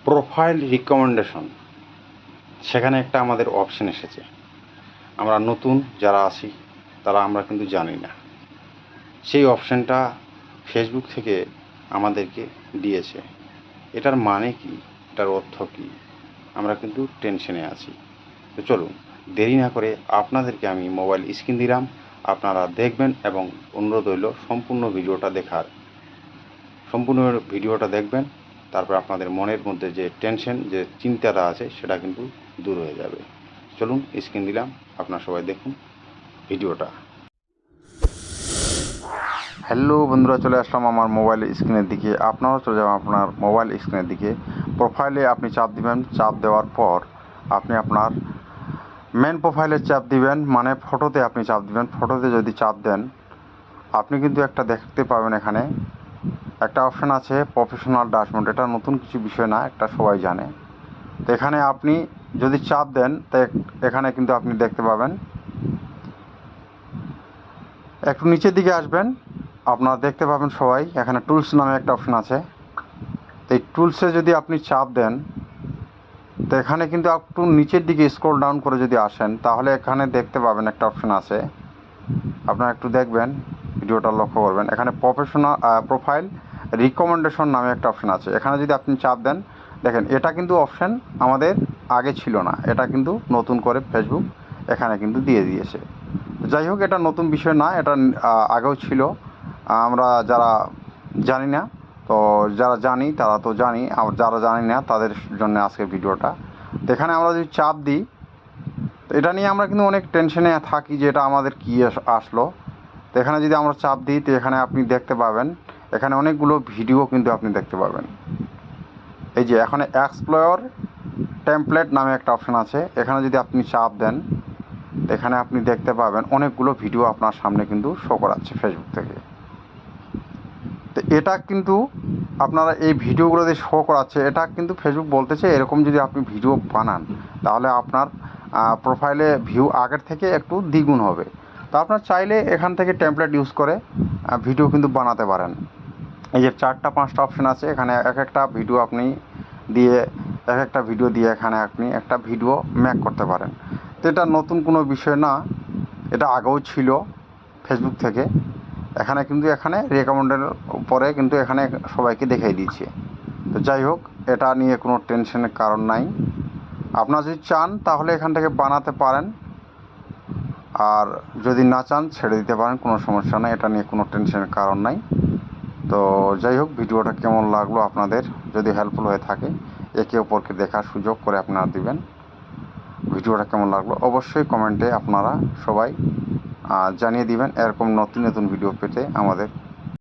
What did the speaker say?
Profile recommendation, সেখানে একটা আমাদের অপশন এসেছে। আমরা নতুন যারা আছি তারা আমরা কিন্তু জানি না। সেই অপশানটা ফেসবুক থেকে আমাদেরকে দিয়েছে। এটার মানে কি, এটার অর্থ কী, আমরা কিন্তু টেনশনে আছি। তো চলুন দেরি না করে আপনাদেরকে আমি মোবাইল স্ক্রিন দিলাম, আপনারা দেখবেন এবং অনুরোধ রইল সম্পূর্ণ ভিডিওটা দেখবেন। তারপর আপনাদের মনের মধ্যে যে টেনশন, যে চিন্তাটা আছে সেটা কিন্তু দূর হয়ে যাবে। চলুন স্ক্রিন দিলাম, আপনারা সবাই দেখুন ভিডিওটা। হ্যালো বন্ধুরা, চলে আসলাম আমার মোবাইল স্ক্রিনের দিকে। আপনারাও চলে যাবেন আপনার মোবাইল স্ক্রিনের দিকে। প্রোফাইলে আপনি চাপ দিবেন। চাপ দেওয়ার পর আপনি আপনার মেন প্রোফাইলে চাপ দিবেন, মানে ফটোতে আপনি চাপ দিবেন। ফটোতে যদি চাপ দেন আপনি কিন্তু একটা দেখতে পাবেন, এখানে একটা অপশান আছে প্রফেশনাল ড্যাশবোর্ড। এটা নতুন কিছু বিষয় না, এটা সবাই জানে। তো এখানে আপনি যদি চাপ দেন তো এখানে কিন্তু আপনি দেখতে পাবেন, একটু নিচের দিকে আসবেন, আপনারা দেখতে পাবেন সবাই এখানে টুলস নামে একটা অপশান আছে। তো এই টুলসে যদি আপনি চাপ দেন তো এখানে কিন্তু একটু নিচের দিকে স্ক্রল ডাউন করে যদি আসেন তাহলে এখানে দেখতে পাবেন একটা অপশান আছে। আপনারা একটু দেখবেন, ভিডিওটা লক্ষ্য করবেন। এখানে প্রোফাইল রিকমেন্ডেশন নামে একটা অপশান আছে। এখানে যদি আপনি চাপ দেন, দেখেন এটা কিন্তু অপশান আমাদের আগে ছিল না, এটা কিন্তু নতুন করে ফেসবুক এখানে কিন্তু দিয়ে দিয়েছে। যাই হোক, এটা নতুন বিষয় না, এটা আগেও ছিল। আমরা যারা জানি না, তো যারা জানি তারা তো জানি, আর যারা জানি না তাদের জন্য আজকের ভিডিওটা। তো এখানে আমরা যদি চাপ দিই তো এটা নিয়ে আমরা কিন্তু অনেক টেনশনে থাকি যে এটা আমাদের কী আসলো। তো এখানে যদি আমরা চাপ দিই তো এখানে আপনি দেখতে পাবেন, এখানে অনেকগুলো ভিডিও কিন্তু আপনি দেখতে পাবেন। এই যে এখানে এক্সপ্লোর টেমপ্লেট নামে একটা অপশান আছে। এখানে যদি আপনি চাপ দেন এখানে আপনি দেখতে পাবেন অনেকগুলো ভিডিও আপনার সামনে কিন্তু শো করাচ্ছে ফেসবুক থেকে। তো এটা কিন্তু আপনারা এই ভিডিওগুলো যে শো করাচ্ছে, এটা কিন্তু ফেসবুক বলতেছে এরকম যদি আপনি ভিডিও বানান তাহলে আপনার প্রোফাইলে ভিউ আগের থেকে একটু দ্বিগুণ হবে। তো আপনার চাইলে এখান থেকে টেমপ্লেট ইউজ করে ভিডিও কিন্তু বানাতে পারেন। এই যে 4-5টা অপশান আছে, এখানে এক একটা ভিডিও দিয়ে এখানে আপনি একটা ভিডিও মেক করতে পারেন। তো এটা নতুন কোনো বিষয় না, এটা আগেও ছিল ফেসবুক থেকে। এখানে রেকমেন্ডের পরে কিন্তু এখানে সবাইকে দেখিয়ে দিচ্ছে। তো যাই হোক, এটা নিয়ে কোনো টেনশনের কারণ নাই। আপনারা যদি চান তাহলে এখান থেকে বানাতে পারেন, আর যদি না চান ছেড়ে দিতে পারেন, কোনো সমস্যা নেই, এটা নিয়ে কোনো টেনশনের কারণ নাই। তো যাই হোক, ভিডিওটা কেমন লাগলো আপনাদের, যদি হেল্পফুল হয়ে থাকে একে অপরকে দেখার সুযোগ করে আপনারা দিবেন। ভিডিওটা কেমন লাগলো অবশ্যই কমেন্টে আপনারা সবাই জানিয়ে দিবেন। এরকম নতুন নতুন ভিডিও পেতে আমাদের